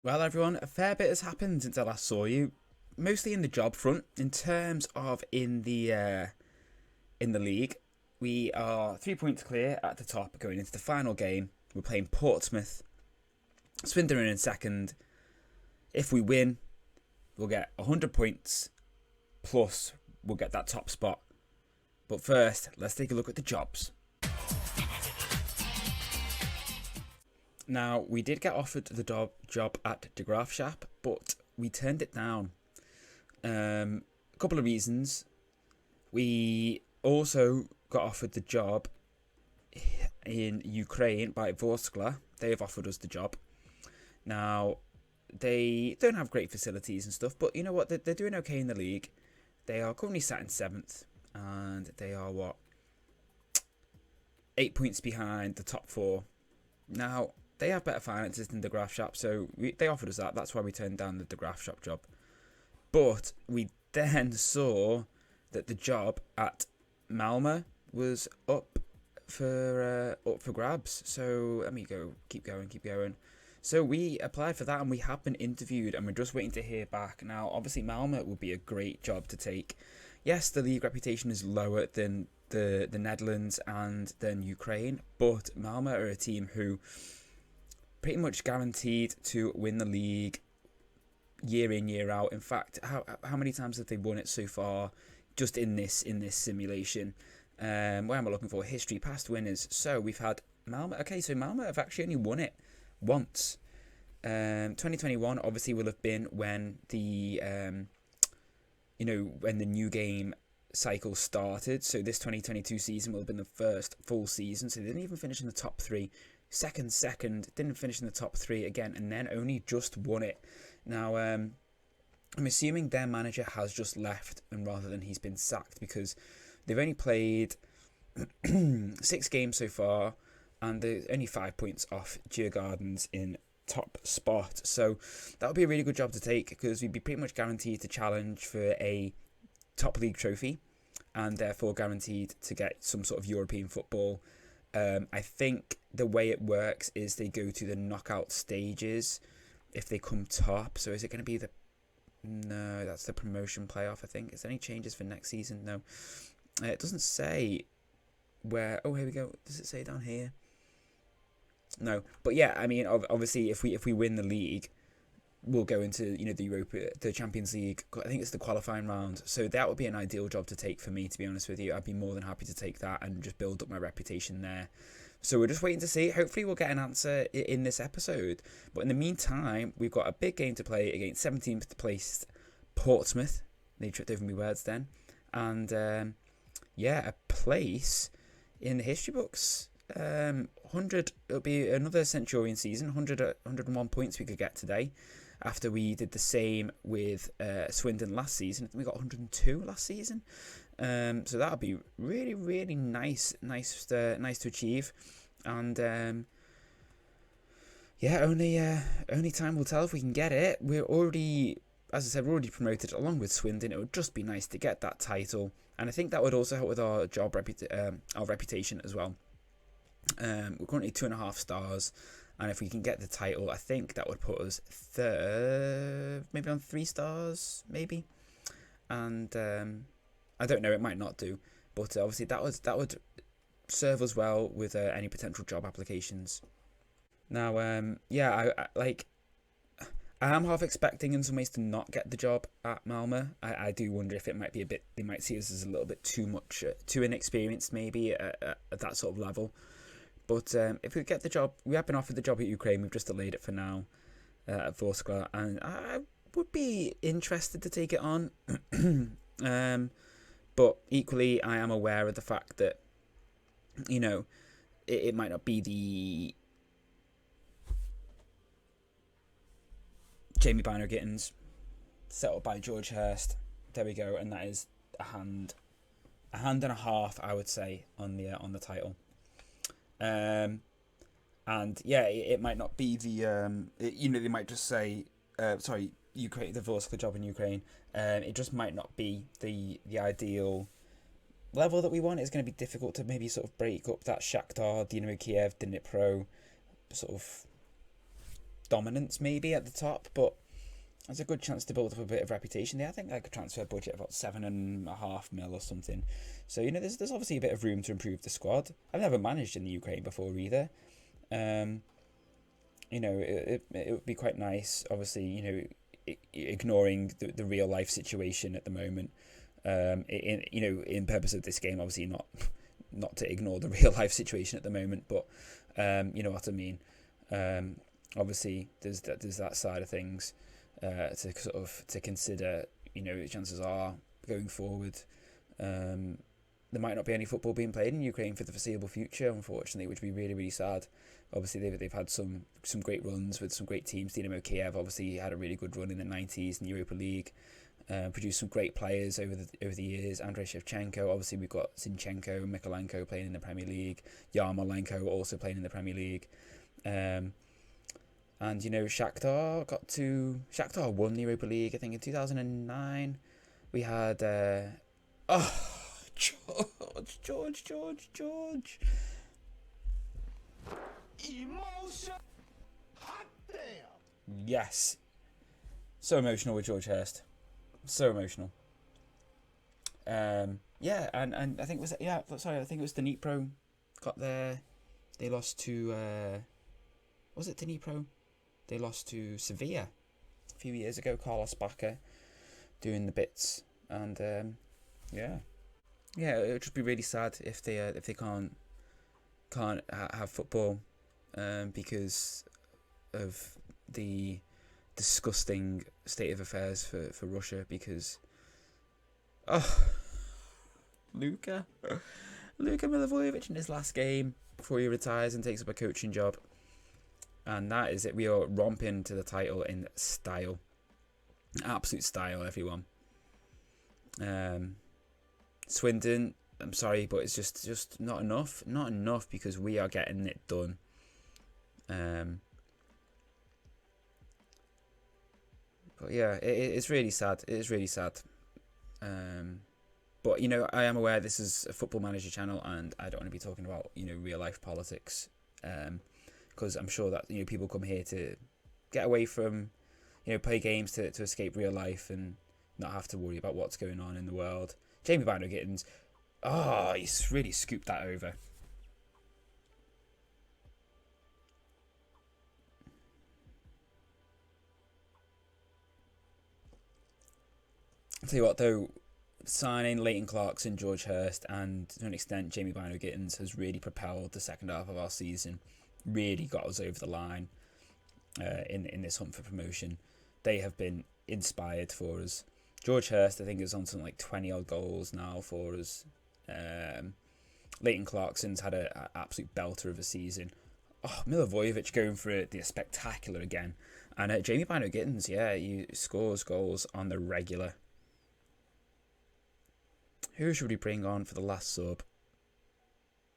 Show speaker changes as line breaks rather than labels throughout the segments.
Well, everyone, a fair bit has happened since I last saw you. Mostly in the job front. In terms of in the league, we are 3 points clear at the top going into the final game. We're playing Portsmouth. Swindon are in second. If we win, we'll get 100 points plus we'll get that top spot. But first, let's take a look at the jobs. Now, we did get offered the job at De Graafschap, but we turned it down. A couple of reasons. We also got offered the job in Ukraine by Vorskla. They have offered us the job. Now, they don't have great facilities and stuff, but you know what? They're doing okay in the league. They are currently sat in 7th, and they are, 8 points behind the top 4. Now, they have better finances than the Graafschap, so they offered us that. That's why we turned down the Graafschap job. But we then saw that the job at Malmö was up for grabs. So let me keep going. So we applied for that and we have been interviewed and we're just waiting to hear back. Now, obviously, Malmö would be a great job to take. Yes, the league reputation is lower than the Netherlands and then Ukraine, but Malmö are a team who pretty much guaranteed to win the league year in, year out. In fact, how many times have they won it so far? Just in this simulation. Where am I looking for? History, past winners. So we've had Malmö. Okay, so Malmö have actually only won it once. 2021 obviously will have been when the when the new game cycle started. So this 2022 season will have been the first full season. So they didn't even finish in the top 3. Second, didn't finish in the top 3 again, and then only just won it. Now, I'm assuming their manager has just left, and rather than he's been sacked, because they've only played 6 games so far, and they're only 5 points off Djurgårdens in top spot. So that would be a really good job to take, because we'd be pretty much guaranteed to challenge for a top league trophy, and therefore guaranteed to get some sort of European football. I think the way it works is they go to the knockout stages if they come top. So is it going to be no, that's the promotion playoff, I think. Is there any changes for next season? No. It doesn't say where. Oh, here we go. Does it say down here? No. But yeah, I mean, obviously, if we win the league, we'll go into the Champions League. I think it's the qualifying round. So that would be an ideal job to take for me, to be honest with you. I'd be more than happy to take that and just build up my reputation there. So we're just waiting to see. Hopefully we'll get an answer in this episode. But in the meantime, we've got a big game to play against 17th placed Portsmouth. They tripped over my words then. And a place in the history books. 100, it'll be another Centurion season. 101 points we could get today. After we did the same with Swindon last season. I think we got 102 last season. So that'll be really, really nice to achieve. And only time will tell if we can get it. We're already, as I said, we're already promoted along with Swindon. It would just be nice to get that title, and I think that would also help with our our reputation as well. We're currently 2.5 stars, and if we can get the title, I think that would put us third, maybe on 3 stars, maybe. And I don't know, it might not do, but obviously that would serve us well with any potential job applications. Now, I am half expecting in some ways to not get the job at Malmö. I do wonder if it might be they might see us as a little bit too much, too inexperienced maybe at that sort of level. But if we get the job, we have been offered the job at Ukraine. We've just delayed it for now at Vorskla, and I would be interested to take it on. But equally, I am aware of the fact that, it might not be the Jamie Bino Gittins settled by George Hurst. There we go, and that is a hand and a half, I would say, on the title. And yeah, it might not be the they might just say Ukraine, the Vorskla job in Ukraine. It just might not be the ideal level that we want. It's going to be difficult to maybe sort of break up that Shakhtar, Dynamo Kiev, Dnipro sort of dominance maybe at the top, but there's a good chance to build up a bit of reputation there. I think like a transfer budget of about 7.5 mil or something. So there's obviously a bit of room to improve the squad. I've never managed in the Ukraine before either. It would be quite nice. Obviously, ignoring the real life situation at the moment. In purpose of this game, obviously not to ignore the real life situation at the moment, but you know what I mean. Obviously, there's that side of things to consider. Chances are going forward, there might not be any football being played in Ukraine for the foreseeable future, unfortunately, which would be really, really sad. Obviously, they've had some great runs with some great teams. Dynamo Kiev obviously had a really good run in the 90s in the Europa League. Produced some great players over the years. Andrei Shevchenko, obviously we've got Zinchenko, Mikolenko playing in the Premier League. Yarmolenko also playing in the Premier League. And Shakhtar won the Europa League, I think, in 2009. We had George. Emotion. Hot damn. Yes. So emotional with George Hurst. So emotional. And I think it was Dnipro got there. They lost to was it Dnipro? They lost to Sevilla a few years ago. Carlos Bacca doing the bits, and it would just be really sad if they can't have football because of the disgusting state of affairs for Russia. Because Luka Milivojevic in his last game before he retires and takes up a coaching job, and that is it. We are romping to the title in style, absolute style, everyone. Swindon, I'm sorry, but it's just not enough because we are getting it done. But yeah, it's really sad. It is really sad. But I am aware this is a Football Manager channel, and I don't want to be talking about real life politics, because I'm sure that people come here to get away from play games to escape real life and not have to worry about what's going on in the world. Jamie Bino-Gittins, he's really scooped that over. I'll tell you what though, signing Leighton Clarkson, George Hurst, and to an extent Jamie Bino-Gittins has really propelled the second half of our season. Really got us over the line in this hunt for promotion. They have been inspired for us. George Hurst, I think, is on something like 20 odd goals now for us. Leighton Clarkson's had an absolute belter of a season. Milivojevic going for the spectacular again. And Jamie Bino-Gittins, he scores goals on the regular. Who should we bring on for the last sub?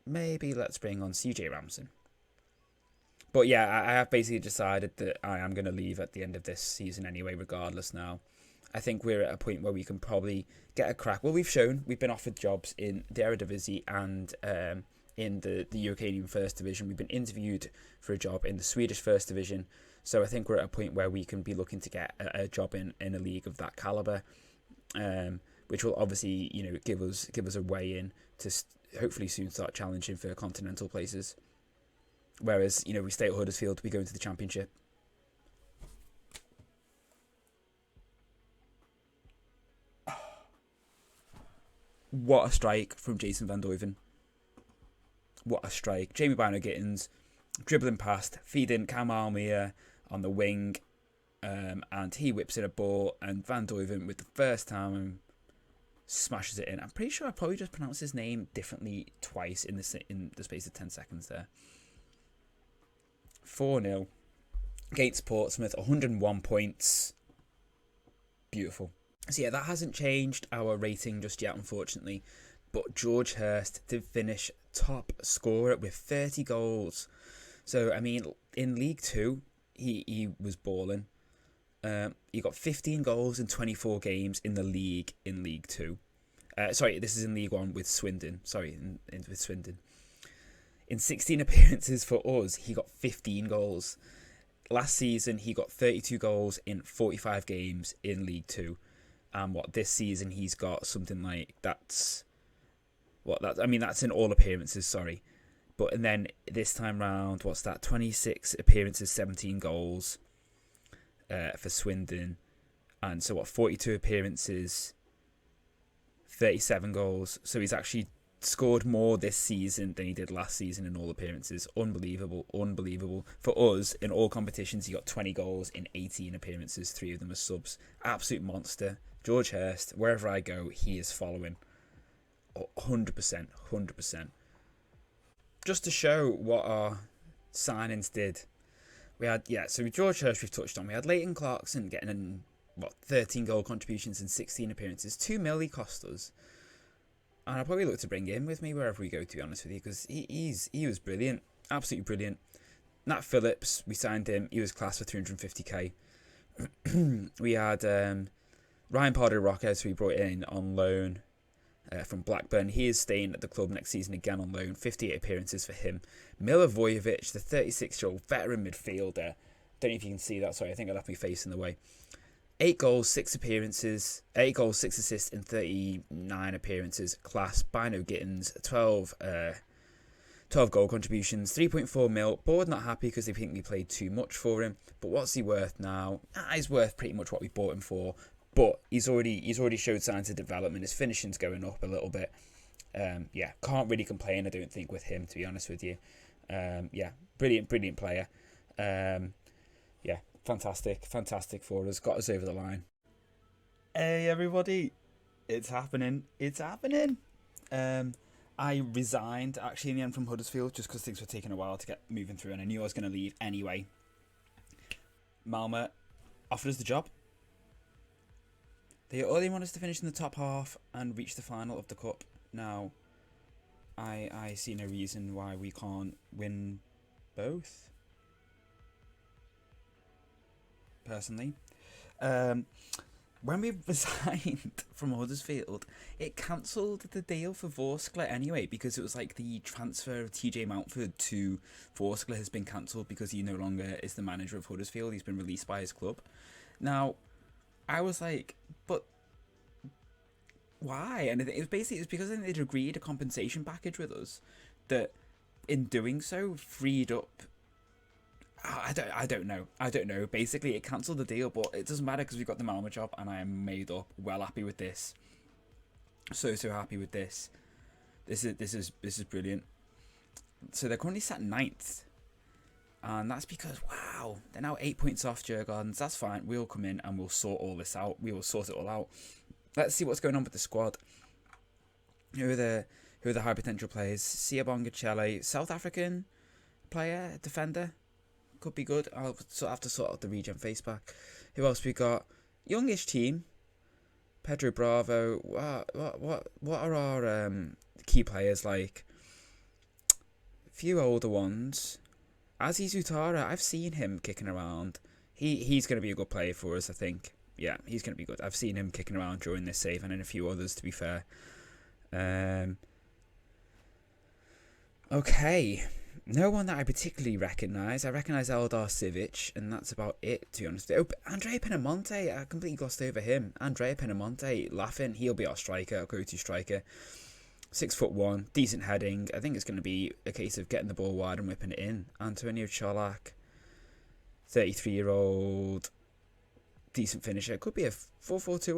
Maybe let's bring on CJ Ramson. But yeah, I have basically decided that I am going to leave at the end of this season anyway, regardless now. I think we're at a point where we can probably get a crack. Well, we've been offered jobs in the Eredivisie and in the Ukrainian First Division. We've been interviewed for a job in the Swedish First Division. So I think we're at a point where we can be looking to get a job in a league of that calibre, which will obviously give us a way in to hopefully soon start challenging for continental places. Whereas we stay at Huddersfield, we go into the Championship. What a strike from Jason Van Duyven. What a strike. Jamie Bino-Gittins dribbling past, feeding Kamal Mia on the wing, and he whips in a ball, and Van Duyven with the first time smashes it in. I'm pretty sure I probably just pronounced his name differently twice in the space of 10 seconds there. 4-0 against Portsmouth, 101 points. Beautiful. So yeah, that hasn't changed our rating just yet, unfortunately. But George Hurst did finish top scorer with 30 goals. So, I mean, in League 2, he was balling. He got 15 goals in 24 games in the league in League 2. Sorry, this is in League 1 with Swindon. With Swindon. In 16 appearances for us, he got 15 goals. last season he got 32 goals in 45 games in League Two, and this season he's got something like that's in all appearances. Sorry, and then this time round, 26 appearances, 17 goals for Swindon, and 42 appearances, 37 goals. So he's actually scored more this season than he did last season in all appearances. Unbelievable. For us, in all competitions, he got 20 goals in 18 appearances, 3 of them as subs. Absolute monster. George Hurst, wherever I go, he is following. 100%. Just to show what our signings did, we had, so with George Hurst we've touched on. We had Leighton Clarkson getting in, 13 goal contributions in 16 appearances. 2 mil he cost us. And I'll probably look to bring him with me wherever we go, to be honest with you, because he was brilliant. Absolutely brilliant. Nat Phillips, we signed him. He was class for 350k. We had Ryan Pardo-Rockes, who we brought in on loan from Blackburn. He is staying at the club next season again on loan. 58 appearances for him. Milivojevic, the 36-year-old veteran midfielder. Don't know if you can see that. Sorry, I think I left my face in the way. 8 goals, 6 appearances. 8 goals, 6 assists in 39 appearances. Class. Bino Gittins, 12 goal contributions. 3.4 mil. Board not happy because they think we played too much for him. But what's he worth now? He's worth pretty much what we bought him for. But he's already showed signs of development. His finishing's going up a little bit. Can't really complain, I don't think, with him, to be honest with you. Brilliant player. Fantastic for us. Got us over the line. Hey, everybody. It's happening. I resigned, actually, in the end from Huddersfield, just because things were taking a while to get moving through, and I knew I was going to leave anyway. Malmö offered us the job. They only want us to finish in the top half and reach the final of the cup. Now, I see no reason why we can't win both. Personally, when we resigned from Huddersfield, it cancelled the deal for Vorskla anyway, because it was like the transfer of TJ Mountford to Vorskla has been cancelled because he no longer is the manager of Huddersfield. He's been released by his club. Now, I was like, but why? And it was because they'd agreed a compensation package with us that, in doing so, freed up. I don't know. Basically, it cancelled the deal, but it doesn't matter because we got the Malmö job, and I am made up. Well happy with this. So happy with this. This is brilliant. So they're currently sat 9th, and that's because they're now 8 points off Djurgårdens. That's fine. We'll come in and we'll sort all this out. We will sort it all out. Let's see what's going on with the squad. Who are the high potential players? Siabonga Chele, South African player, defender. Could be good. I'll have to sort out the regen face pack. Who else we got? Youngish team. Pedro Bravo. What are our key players like? A few older ones. Aziz Utara. I've seen him kicking around. He's going to be a good player for us, I think. Yeah, he's going to be good. I've seen him kicking around during this save, and in a few others, to be fair. Okay. No one that I particularly recognise. I recognise Eldar Sivic, and that's about it, to be honest. Oh, Andrea Pinamonte, I completely glossed over him. Andrea Pinamonte, laughing. He'll be our striker, our go-to striker. 6'1", decent heading. I think it's going to be a case of getting the ball wide and whipping it in. Antonio Cholak, 33-year-old, decent finisher. It could be a 4-4-2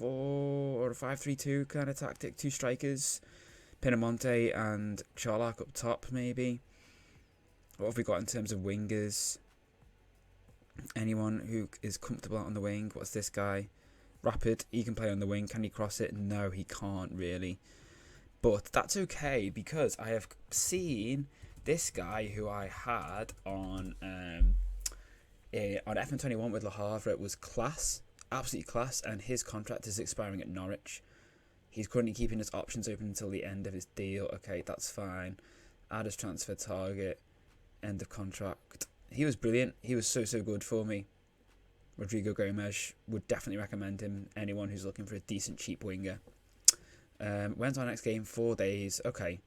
or a 5-3-2 kind of tactic. 2 strikers. Pinamonte and Cholak up top, maybe. What have we got in terms of wingers? Anyone who is comfortable out on the wing? What's this guy? Rapid. He can play on the wing. Can he cross it? No, he can't really. But that's okay, because I have seen this guy who I had on FM21 with Le Havre. It was class. Absolutely class. And his contract is expiring at Norwich. He's currently keeping his options open until the end of his deal. Okay, that's fine. Add his transfer target. End of contract. He was brilliant. He was so good for me. Rodrigo Gomes. Would definitely recommend him. Anyone who's looking for a decent, cheap winger. When's our next game? 4 days. Okay.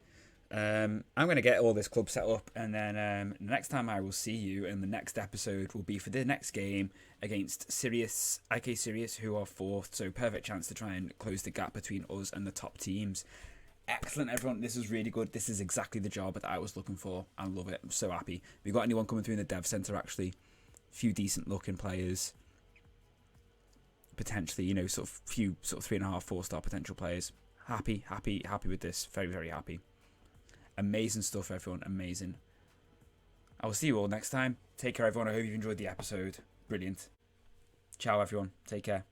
I'm going to get all this club set up, and then the next time I will see you in the next episode will be for the next game against Sirius, IK Sirius, who are fourth, so perfect chance to try and close the gap between us and the top teams. Excellent, everyone. This was really good. This is exactly the job that I was looking for. I love it. I'm so happy. We got anyone coming through in the dev centre, actually. A few decent looking players. Potentially, sort of 3.5, 4-star potential players. Happy with this. Very, very happy. Amazing stuff, everyone. Amazing. I will see you all next time. Take care, everyone. I hope you've enjoyed the episode. Brilliant. Ciao, everyone. Take care.